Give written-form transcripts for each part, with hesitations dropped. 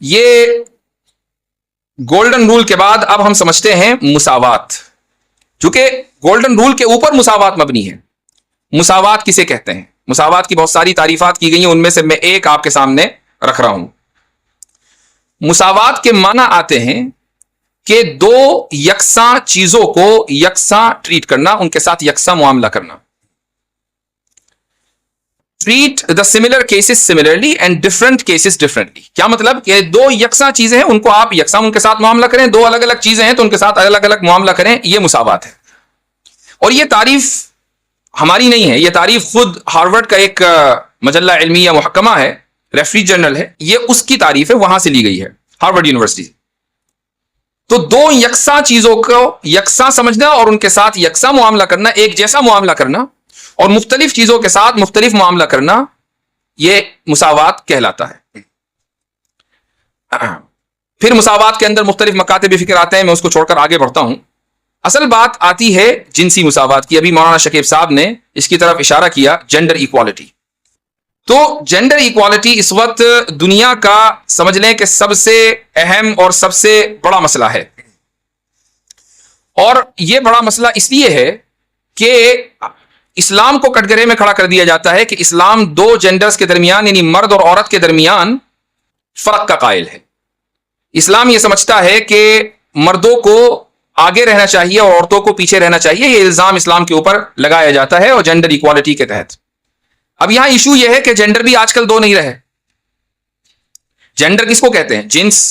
یہ golden role کے بعد اب ہم سمجھتے ہیں مساوات. چونکہ گولڈن رول کے اوپر مساوات مبنی ہے. مساوات کسے کہتے ہیں؟ مساوات کی بہت ساری تعریفات کی گئی ہیں، ان میں سے میں ایک آپ کے سامنے رکھ رہا ہوں. مساوات کے معنی آتے ہیں کہ دو یکساں چیزوں کو یکساں ٹریٹ کرنا، ان کے ساتھ یکساں معاملہ کرنا. Treat the similar cases similarly and different cases differently. کیا مطلب؟ کہ دو یکساں چیزیں ہیں، ان کو آپ یکساں ان کے ساتھ معاملہ کریں. دو الگ الگ چیزیں ہیں تو ان کے ساتھ الگ الگ معاملہ کریں. یہ مساوات ہے. اور یہ تعریف ہماری نہیں ہے، یہ تعریف خود ہارورڈ کا ایک مجلہ علمیہ محکمہ ہے، ریفری جرنل ہے، یہ اس کی تعریف ہے، وہاں سے لی گئی ہے، ہارورڈ یونیورسٹی. تو دو یکساں چیزوں کو یکساں سمجھنا اور ان کے ساتھ یکساں معاملہ کرنا، ایک جیسا معاملہ کرنا اور مختلف چیزوں کے ساتھ مختلف معاملہ کرنا، یہ مساوات کہلاتا ہے. پھر مساوات کے اندر مختلف مکاتب فکر آتے ہیں، میں اس کو چھوڑ کر آگے بڑھتا ہوں. اصل بات آتی ہے جنسی مساوات کی. ابھی مولانا شکیب صاحب نے اس کی طرف اشارہ کیا، جینڈر ایکوالٹی. تو جینڈر ایکوالٹی اس وقت دنیا کا سمجھ لیں کہ سب سے اہم اور سب سے بڑا مسئلہ ہے. اور یہ بڑا مسئلہ اس لیے ہے کہ اسلام کو کٹگرے میں کھڑا کر دیا جاتا ہے کہ اسلام دو جینڈرز کے درمیان یعنی مرد اور عورت کے درمیان فرق کا قائل ہے. اسلام یہ سمجھتا ہے کہ مردوں کو آگے رہنا چاہیے اور عورتوں کو پیچھے رہنا چاہیے. یہ الزام اسلام کے اوپر لگایا جاتا ہے اور جینڈر ایکوالٹی کے تحت. اب یہاں ایشو یہ ہے کہ جینڈر بھی آج کل دو نہیں رہے. جینڈر کس کو کہتے ہیں؟ جنس.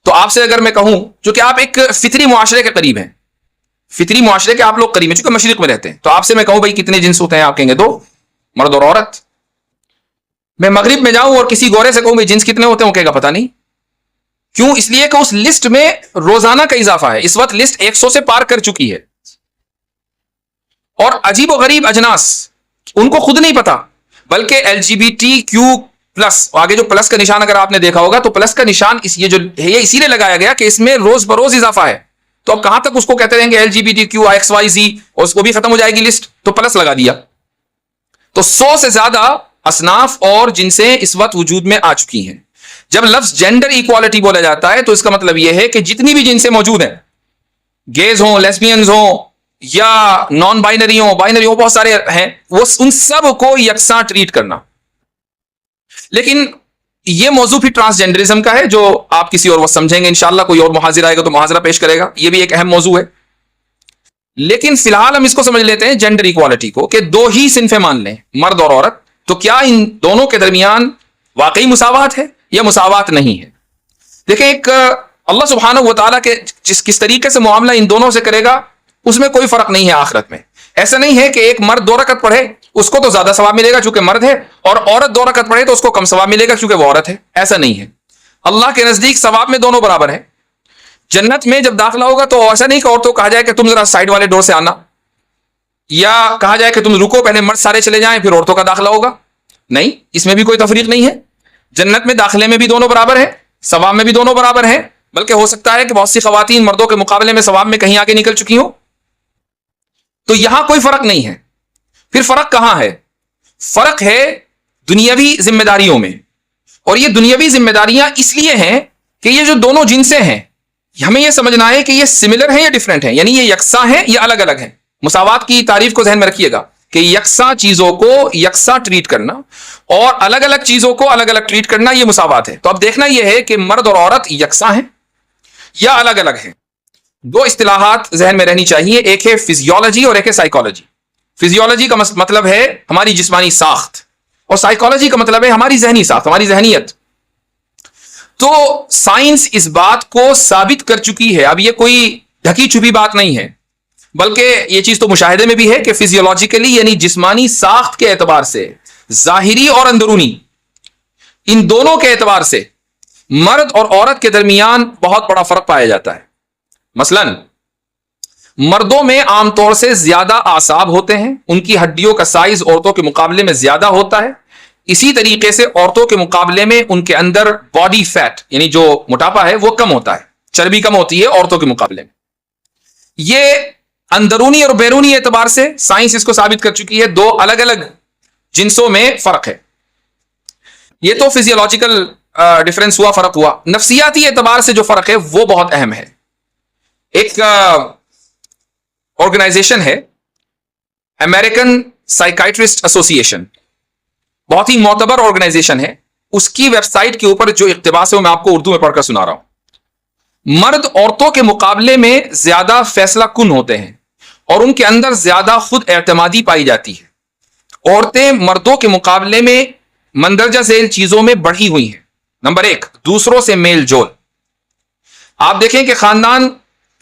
تو آپ سے اگر میں کہوں، چونکہ آپ ایک فطری معاشرے کے قریب ہیں، فطری معاشرے کے آپ لوگ قریب ہیں چونکہ مشرق میں رہتے ہیں، تو آپ سے میں کہوں بھائی کتنے جنس ہوتے ہیں؟ آپ کہیں گے دو، مرد اور عورت. میں مغرب میں جاؤں اور کسی گورے سے کہوں بھائی جنس کتنے ہوتے ہیں، وہ کہے گا پتہ نہیں. کیوں؟ اس لیے کہ اس لسٹ میں روزانہ کا اضافہ ہے. اس وقت لسٹ 100 سے پار کر چکی ہے. اور عجیب و غریب اجناس ان کو خود نہیں پتا، بلکہ LGBTQ پلس، آگے جو پلس کا نشان اگر آپ نے دیکھا ہوگا تو پلس کا نشان یہ جو ہے یہ اسی لیے لگایا گیا کہ اس میں روز بروز اضافہ ہے. تو اب کہاں تک اس کو کہتے رہیں گے LGBTQ XYZ، اور اس کو بھی ختم ہو جائے گی لسٹ، تو پلس لگا دیا. تو 100 سے زیادہ اصناف اور جنسیں اس وقت وجود میں آ چکی ہیں. جب لفظ جینڈر ایکوالٹی بولا جاتا ہے تو اس کا مطلب یہ ہے کہ جتنی بھی جنسیں موجود ہیں، گیز ہوں، لیسبینز ہوں یا نان بائنری ہوں، بائنری ہوں، بہت سارے ہیں، وہ ان سب کو یکساں ٹریٹ کرنا. لیکن یہ موضوع بھی ٹرانسجینڈرزم کا ہے جو آپ کسی اور وقت سمجھیں گے انشاءاللہ. کوئی اور محاضر آئے گا تو محاضرہ پیش کرے گا، یہ بھی ایک اہم موضوع ہے. لیکن فی الحال ہم اس کو سمجھ لیتے ہیں جینڈر ایکوالٹی کو کہ دو ہی صنفیں مان لیں، مرد اور عورت. تو کیا ان دونوں کے درمیان واقعی مساوات ہے یا مساوات نہیں ہے؟ دیکھیں، ایک اللہ سبحانہ و تعالیٰ کے کس طریقے سے معاملہ ان دونوں سے کرے گا اس میں کوئی فرق نہیں ہے آخرت میں. ایسا نہیں ہے کہ ایک مرد 2 رکعت پڑھے اس کو تو زیادہ ثواب ملے گا چونکہ مرد ہے، اور عورت 2 رکعت پڑھے تو اس کو کم ثواب ملے گا چونکہ وہ عورت ہے. ایسا نہیں ہے. اللہ کے نزدیک ثواب میں دونوں برابر ہیں. جنت میں جب داخلہ ہوگا تو ایسا نہیں کہ عورتوں کو کہا جائے کہ تم ذرا سائڈ والے ڈور سے آنا، یا کہا جائے کہ تم رکو پہلے مرد سارے چلے جائیں پھر عورتوں کا داخلہ ہوگا. نہیں، اس میں بھی کوئی تفریق نہیں ہے. جنت میں داخلے میں بھی دونوں برابر ہیں، ثواب میں بھی دونوں برابر ہیں. بلکہ ہو سکتا ہے کہ بہت سی خواتین مردوں کے مقابلے میں ثواب میں کہیں آگے نکل چکی ہوں. تو یہاں کوئی فرق نہیں ہے. پھر فرق کہاں ہے؟ فرق ہے دنیاوی ذمہ داریوں میں. اور یہ دنیاوی ذمہ داریاں اس لیے ہیں کہ یہ جو دونوں جنسیں ہیں ہمیں یہ سمجھنا ہے کہ یہ سملر ہیں یا ڈفرینٹ ہیں، یعنی یہ یکساں ہیں یا الگ الگ ہیں. مساوات کی تعریف کو ذہن میں رکھیے گا کہ یکساں چیزوں کو یکساں ٹریٹ کرنا اور الگ الگ چیزوں کو الگ الگ ٹریٹ کرنا یہ مساوات ہے. تو اب دیکھنا یہ ہے کہ مرد اور عورت یکساں ہیں یا الگ الگ ہیں. 2 اصطلاحات ذہن میں رہنی چاہیے، ایک ہے فزیولوجی اور ایک ہے سائیکالوجی. فزیولوجی کا مطلب ہے ہماری جسمانی ساخت، اور سائیکالوجی کا مطلب ہے ہماری ذہنی ساخت، ہماری ذہنیت. تو سائنس اس بات کو ثابت کر چکی ہے، اب یہ کوئی ڈھکی چھپی بات نہیں ہے، بلکہ یہ چیز تو مشاہدے میں بھی ہے کہ فزیولوجیکلی یعنی جسمانی ساخت کے اعتبار سے، ظاہری اور اندرونی، ان دونوں کے اعتبار سے مرد اور عورت کے درمیان بہت بڑا فرق پایا جاتا ہے. مثلا مردوں میں عام طور سے زیادہ اعصاب ہوتے ہیں، ان کی ہڈیوں کا سائز عورتوں کے مقابلے میں زیادہ ہوتا ہے. اسی طریقے سے عورتوں کے مقابلے میں ان کے اندر باڈی فیٹ یعنی جو موٹاپا ہے وہ کم ہوتا ہے، چربی کم ہوتی ہے عورتوں کے مقابلے میں. یہ اندرونی اور بیرونی اعتبار سے سائنس اس کو ثابت کر چکی ہے. 2 الگ الگ جنسوں میں فرق ہے. یہ تو فزیولوجیکل ڈفرینس ہوا, فرق ہوا. نفسیاتی اعتبار سے جو فرق ہے وہ بہت اہم ہے. ایک آرگنائزیشن ہے امریکن سائیکائٹرسٹ ایسوسی ایشن, بہت ہی معتبر آرگنائزیشن ہے. اس کی ویب سائٹ کے اوپر جو اقتباس ہے وہ میں آپ کو اردو میں پڑھ کر سنا رہا ہوں. مرد عورتوں کے مقابلے میں زیادہ فیصلہ کن ہوتے ہیں اور ان کے اندر زیادہ خود اعتمادی پائی جاتی ہے. عورتیں مردوں کے مقابلے میں مندرجہ ذیل چیزوں میں بڑھی ہوئی ہیں. نمبر 1, دوسروں سے میل جول. آپ دیکھیں کہ خاندان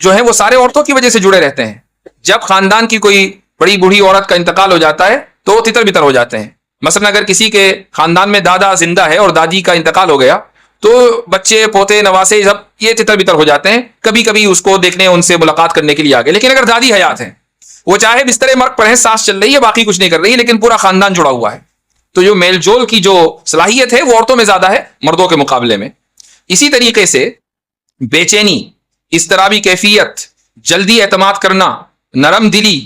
جو ہے وہ سارے عورتوں کی وجہ سے جڑے رہتے ہیں. جب خاندان کی کوئی بڑی بوڑھی عورت کا انتقال ہو جاتا ہے تو وہ تتر بتر ہو جاتے ہیں. مثلا اگر کسی کے خاندان میں دادا زندہ ہے اور دادی کا انتقال ہو گیا تو بچے پوتے نواسے سب یہ تتر بتر ہو جاتے ہیں. کبھی کبھی اس کو دیکھنے ان سے ملاقات کرنے کے لیے آگے. لیکن اگر دادی حیات ہیں, وہ چاہے بستر مرگ پر ہیں, سانس چل رہی ہے, باقی کچھ نہیں کر رہی ہے, لیکن پورا خاندان جڑا ہوا ہے. تو جو میل جول کی جو صلاحیت ہے وہ عورتوں میں زیادہ ہے مردوں کے مقابلے میں. اسی طریقے سے بے چینی, اضطرابی کیفیت, جلدی اعتماد کرنا, نرم دلی,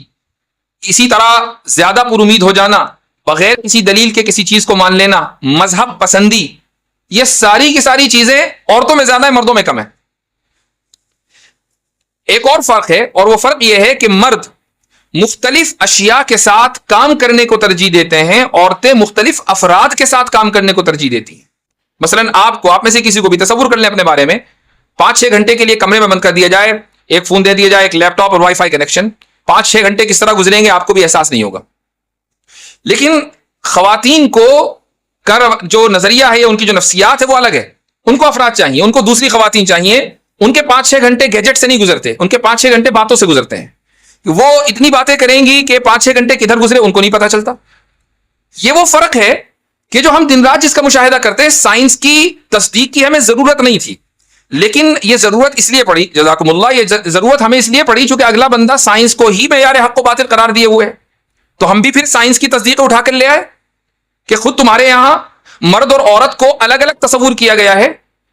اسی طرح زیادہ پر امید ہو جانا, بغیر کسی دلیل کے کسی چیز کو مان لینا, مذہب پسندی, یہ ساری کی ساری چیزیں عورتوں میں زیادہ ہے مردوں میں کم ہے. ایک اور فرق ہے اور وہ فرق یہ ہے کہ مرد مختلف اشیاء کے ساتھ کام کرنے کو ترجیح دیتے ہیں, عورتیں مختلف افراد کے ساتھ کام کرنے کو ترجیح دیتی ہیں. مثلا آپ میں سے کسی کو بھی تصور کر لیں اپنے بارے میں, 5-6 گھنٹے کے لیے کمرے میں بند کر دیا جائے, ایک فون دے دیا جائے, ایک لیپ ٹاپ اور وائی فائی کنیکشن, 5-6 گھنٹے کس طرح گزریں گے آپ کو بھی احساس نہیں ہوگا. لیکن خواتین کو جو نظریہ ہے, ان کی جو نفسیات ہے وہ الگ ہے. ان کو افراد چاہیے, ان کو دوسری خواتین چاہیے. ان کے 5-6 گھنٹے گیجٹ سے نہیں گزرتے, ان کے 5-6 گھنٹے باتوں سے گزرتے ہیں. وہ اتنی باتیں کریں گی کہ 5-6 گھنٹے کدھر گزرے ان کو نہیں پتا چلتا. یہ وہ فرق ہے کہ جو ہم دن رات جس کا مشاہدہ کرتے ہیں, سائنس کی تصدیق کی ہمیں ضرورت نہیں تھی, لیکن یہ ضرورت اس لیے پڑی, جزاکم اللہ, یہ ضرورت ہمیں اس لیے پڑی چونکہ اگلا بندہ سائنس کو ہی معیار حق و باطل قرار دیے ہوئے ہے. تو ہم بھی پھر سائنس کی تصدیق اٹھا کر لے آئے کہ خود تمہارے یہاں مرد اور عورت کو الگ الگ تصور کیا گیا ہے,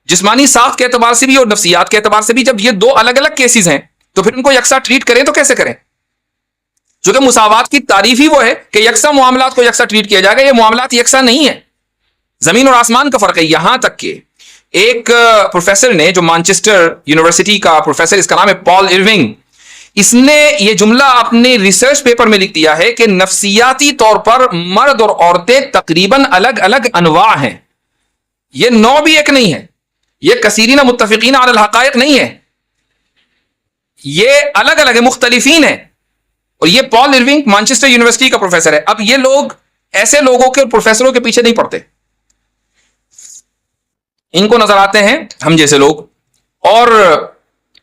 جسمانی ساخت کے اعتبار سے بھی اور نفسیات کے اعتبار سے بھی. جب یہ دو الگ الگ کیسز ہیں تو پھر ان کو یکساں ٹریٹ کریں تو کیسے کریں؟ چونکہ مساوات کی تعریف ہی وہ ہے کہ یکساں معاملات کو یکساں ٹریٹ کیا جائے گا. یہ معاملات یکساں نہیں ہے, زمین اور آسمان کا فرق ہے. یہاں تک کہ ایک پروفیسر نے, جو مانچسٹر یونیورسٹی کا پروفیسر, اس کا نام ہے پال ایرونگ, اس نے یہ جملہ اپنے ریسرچ پیپر میں لکھ دیا ہے کہ نفسیاتی طور پر مرد اور عورتیں تقریباً الگ الگ انواع ہیں. یہ نوع بھی ایک نہیں ہے, یہ کثیرین متفقین علی الحقائق نہیں ہے, یہ الگ الگ مختلفین ہیں. اور یہ پال ایرونگ مانچسٹر یونیورسٹی کا پروفیسر ہے. اب یہ لوگ ایسے لوگوں کے اور پروفیسروں کے پیچھے نہیں پڑتے, ان کو نظر آتے ہیں ہم جیسے لوگ, اور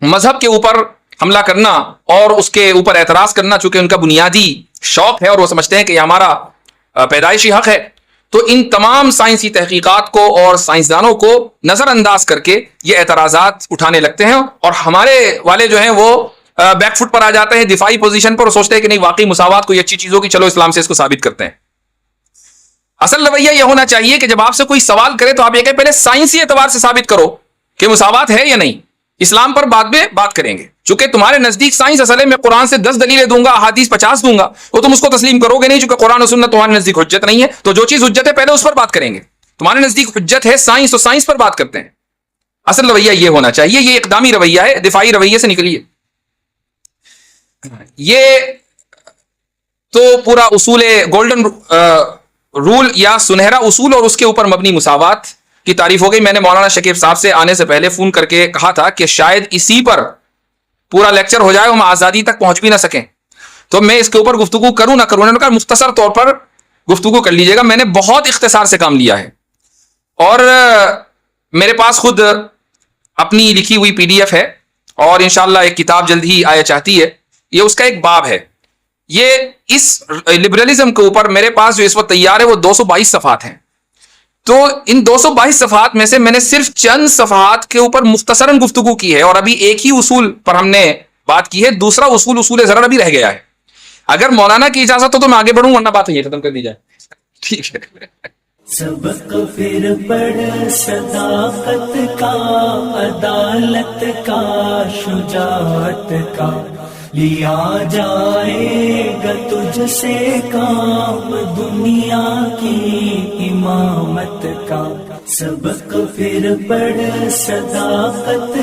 مذہب کے اوپر حملہ کرنا اور اس کے اوپر اعتراض کرنا چونکہ ان کا بنیادی شوق ہے اور وہ سمجھتے ہیں کہ یہ ہمارا پیدائشی حق ہے. تو ان تمام سائنسی تحقیقات کو اور سائنسدانوں کو نظر انداز کر کے یہ اعتراضات اٹھانے لگتے ہیں, اور ہمارے والے جو ہیں وہ بیک فٹ پر آ جاتے ہیں, دفاعی پوزیشن پر, اور سوچتے ہیں کہ نہیں واقعی مساوات کوئی اچھی چیز ہوگی, چلو اسلام سے اس کو ثابت کرتے ہیں. اصل رویہ یہ ہونا چاہیے کہ جب آپ سے کوئی سوال کرے تو آپ یہ کہیں پہلے سائنسی اعتبار سے ثابت کرو کہ مساوات ہے یا نہیں, اسلام پر بعد میں بات کریں گے. چونکہ تمہارے نزدیک سائنس اصل ہے, میں قرآن سے 10 دلیلیں دوں گا, احادیث 50 دوں گا, وہ تم اس کو تسلیم کرو گے نہیں, چونکہ قرآن و سنت تمہارے نزدیک حجت نہیں ہے. تو جو چیز حجت ہے پہلے اس پر بات کریں گے. تمہارے نزدیک حجت ہے سائنس, تو سائنس پر بات کرتے ہیں. اصل رویہ یہ ہونا چاہیے, یہ اقدامی رویہ ہے, دفاعی رویے سے نکلیے. یہ تو پورا اصول گولڈن رول یا سنہرا اصول اور اس کے اوپر مبنی مساوات کی تعریف ہو گئی. میں نے مولانا شکیب صاحب سے آنے سے پہلے فون کر کے کہا تھا کہ شاید اسی پر پورا لیکچر ہو جائے, ہم آزادی تک پہنچ بھی نہ سکیں, تو میں اس کے اوپر گفتگو کروں نہ کروں. انہوں نے کہا مختصر طور پر گفتگو کر لیجیے گا. میں نے بہت اختصار سے کام لیا ہے, اور میرے پاس خود اپنی لکھی ہوئی PDF ہے, اور انشاءاللہ ایک کتاب جلد ہی آیا چاہتی ہے. یہ اس کا ایک باب ہے. یہ اس لبرلزم کے اوپر میرے پاس جو اس وقت تیار ہے وہ 222 صفحات ہیں. تو ان 222 صفحات میں سے میں نے صرف چند صفحات کے اوپر مختصراً گفتگو کی ہے, اور ابھی ایک ہی اصول پر ہم نے بات کی ہے. دوسرا اصول ضرر ابھی رہ گیا ہے. اگر مولانا کی اجازت ہو تو میں آگے بڑھوں, ورنہ بات یہ ختم کر دی جائے. ٹھیک ہے. سبق پھر پڑھ صداقت کا, عدالت کا, شجاعت کا, لیا جائے گا تجھ سے کام دنیا کی امامت کا، سبق پھر پڑھ صداقت